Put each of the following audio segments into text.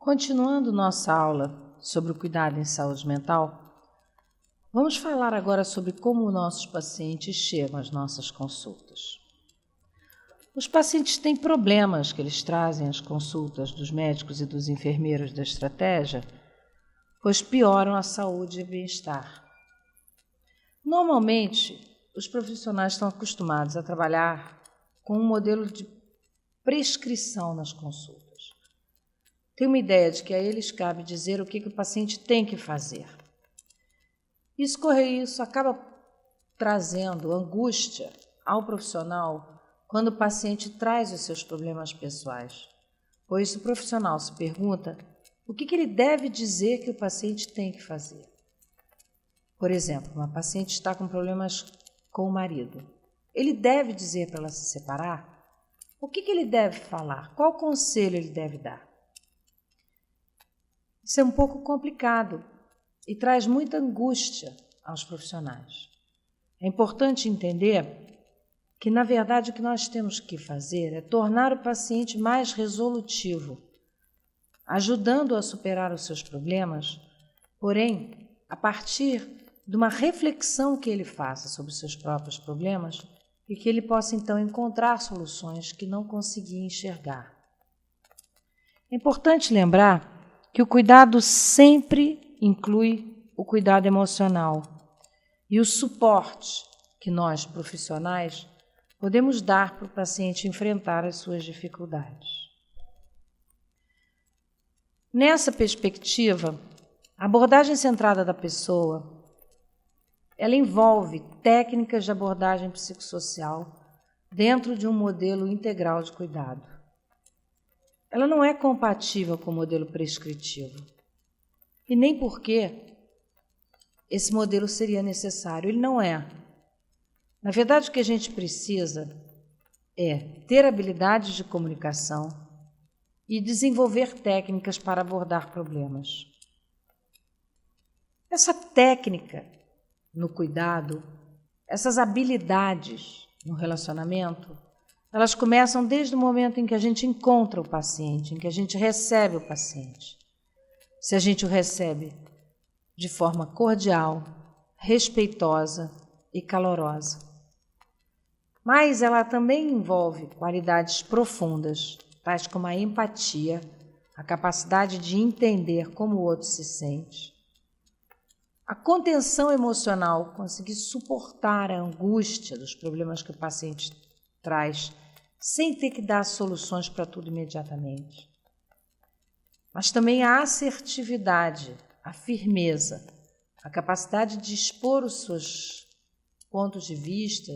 Continuando nossa aula sobre o cuidado em saúde mental, vamos falar agora sobre como nossos pacientes chegam às nossas consultas. Os pacientes têm problemas que eles trazem às consultas dos médicos e dos enfermeiros da estratégia, pois pioram a saúde e bem-estar. Normalmente, os profissionais estão acostumados a trabalhar com um modelo de prescrição nas consultas. Tem uma ideia de que a eles cabe dizer o que o paciente tem que fazer. Isso acaba trazendo angústia ao profissional quando o paciente traz os seus problemas pessoais, pois o profissional se pergunta o que ele deve dizer que o paciente tem que fazer. Por exemplo, uma paciente está com problemas com o marido. Ele deve dizer para ela se separar? O que ele deve falar? Qual conselho ele deve dar? Isso é um pouco complicado e traz muita angústia aos profissionais. É importante entender que, na verdade, o que nós temos que fazer é tornar o paciente mais resolutivo, ajudando-o a superar os seus problemas, porém, a partir de uma reflexão que ele faça sobre os seus próprios problemas e que ele possa, então, encontrar soluções que não conseguia enxergar. É importante lembrar que o cuidado sempre inclui o cuidado emocional e o suporte que nós, profissionais, podemos dar para o paciente enfrentar as suas dificuldades. Nessa perspectiva, a abordagem centrada da pessoa, ela envolve técnicas de abordagem psicossocial dentro de um modelo integral de cuidado. Ela não é compatível com o modelo prescritivo. E nem porque esse modelo seria necessário. Ele não é. Na verdade, o que a gente precisa é ter habilidades de comunicação e desenvolver técnicas para abordar problemas. Essa técnica no cuidado, essas habilidades no relacionamento, elas começam desde o momento em que a gente encontra o paciente, em que a gente recebe o paciente. Se a gente o recebe de forma cordial, respeitosa e calorosa. Mas ela também envolve qualidades profundas, tais como a empatia, a capacidade de entender como o outro se sente, a contenção emocional, conseguir suportar a angústia dos problemas que o paciente traz, sem ter que dar soluções para tudo imediatamente. Mas também a assertividade, a firmeza, a capacidade de expor os seus pontos de vista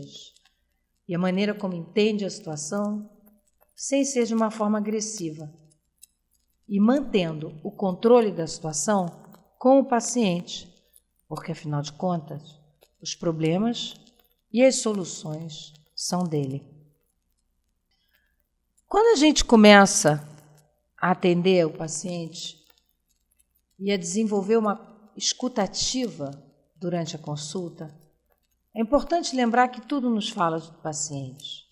e a maneira como entende a situação, sem ser de uma forma agressiva, e mantendo o controle da situação com o paciente, porque, afinal de contas, os problemas e as soluções são dele. Quando a gente começa a atender o paciente e a desenvolver uma escutativa durante a consulta, é importante lembrar que tudo nos fala do paciente.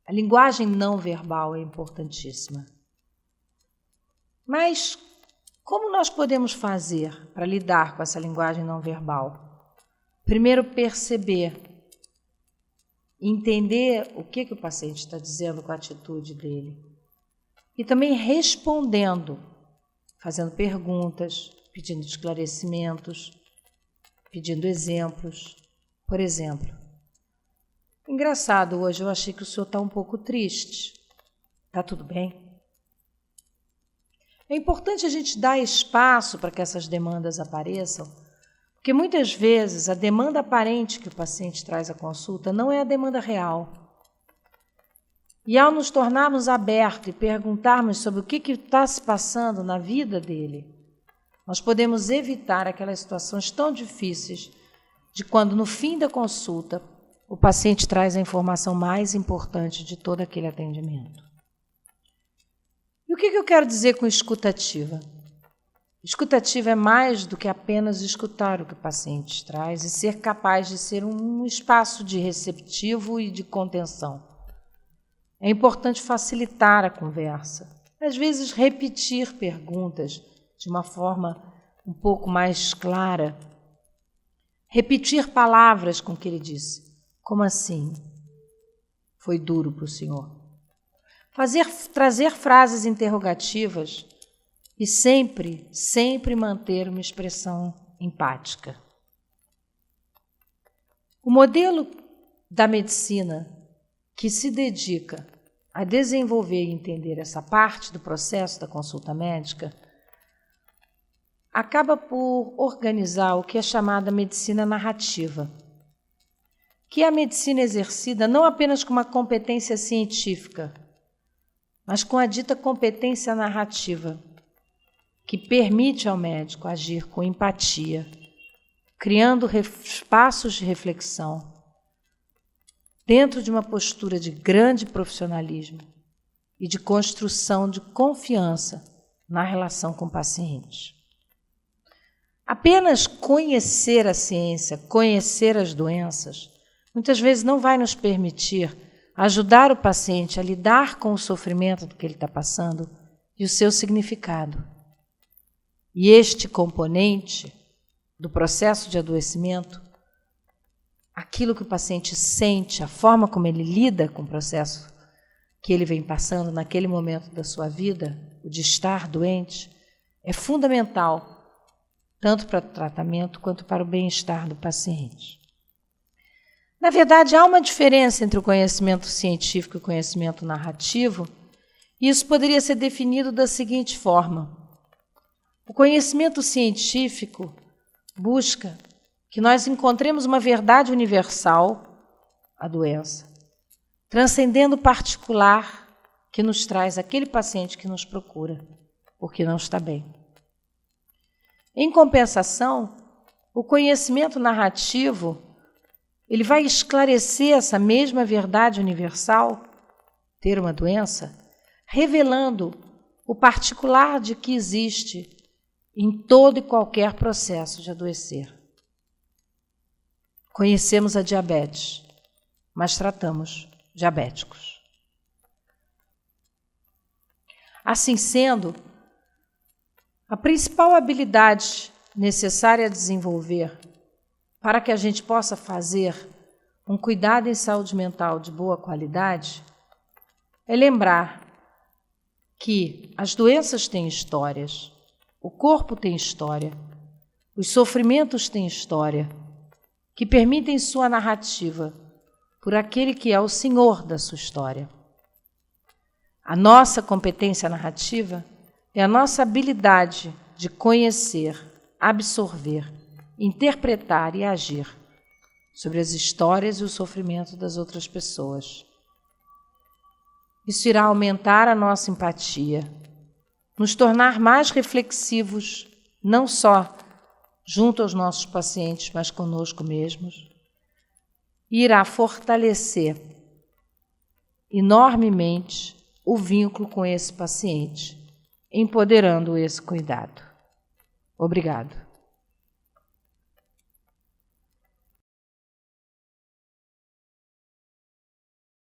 A linguagem não verbal é importantíssima. Mas como nós podemos fazer para lidar com essa linguagem não verbal? Primeiro, perceber, entender o que o paciente está dizendo com a atitude dele. E também respondendo, fazendo perguntas, pedindo esclarecimentos, pedindo exemplos. Por exemplo, engraçado, hoje eu achei que o senhor está um pouco triste. Está tudo bem? É importante a gente dar espaço para que essas demandas apareçam, porque muitas vezes a demanda aparente que o paciente traz à consulta não é a demanda real. E ao nos tornarmos abertos e perguntarmos sobre o que está se passando na vida dele, nós podemos evitar aquelas situações tão difíceis de quando, no fim da consulta, o paciente traz a informação mais importante de todo aquele atendimento. E o que eu quero dizer com escutativa? Escutativa é mais do que apenas escutar o que o paciente traz e ser capaz de ser um espaço de receptivo e de contenção. É importante facilitar a conversa, às vezes repetir perguntas de uma forma um pouco mais clara, repetir palavras com o que ele disse. Como assim? Foi duro para o senhor? Trazer frases interrogativas e sempre manter uma expressão empática. O modelo da medicina que se dedica a desenvolver e entender essa parte do processo da consulta médica acaba por organizar o que é chamada medicina narrativa, que é a medicina exercida não apenas com uma competência científica, mas com a dita competência narrativa, que permite ao médico agir com empatia, criando espaços de reflexão, dentro de uma postura de grande profissionalismo e de construção de confiança na relação com o paciente. Apenas conhecer a ciência, conhecer as doenças, muitas vezes não vai nos permitir ajudar o paciente a lidar com o sofrimento do que ele está passando e o seu significado. E este componente do processo de adoecimento, aquilo que o paciente sente, a forma como ele lida com o processo que ele vem passando naquele momento da sua vida, o de estar doente, é fundamental, tanto para o tratamento quanto para o bem-estar do paciente. Na verdade, há uma diferença entre o conhecimento científico e o conhecimento narrativo, e isso poderia ser definido da seguinte forma. O conhecimento científico busca que nós encontremos uma verdade universal, a doença, transcendendo o particular que nos traz aquele paciente que nos procura, porque não está bem. Em compensação, o conhecimento narrativo, ele vai esclarecer essa mesma verdade universal, ter uma doença, revelando o particular de que existe em todo e qualquer processo de adoecer. Conhecemos a diabetes, mas tratamos diabéticos. Assim sendo, a principal habilidade necessária a desenvolver para que a gente possa fazer um cuidado em saúde mental de boa qualidade é lembrar que as doenças têm histórias, o corpo tem história, os sofrimentos têm história, que permitem sua narrativa por aquele que é o senhor da sua história. A nossa competência narrativa é a nossa habilidade de conhecer, absorver, interpretar e agir sobre as histórias e o sofrimento das outras pessoas. Isso irá aumentar a nossa empatia, nos tornar mais reflexivos, não só junto aos nossos pacientes, mas conosco mesmos, e irá fortalecer enormemente o vínculo com esse paciente, empoderando esse cuidado. Obrigado.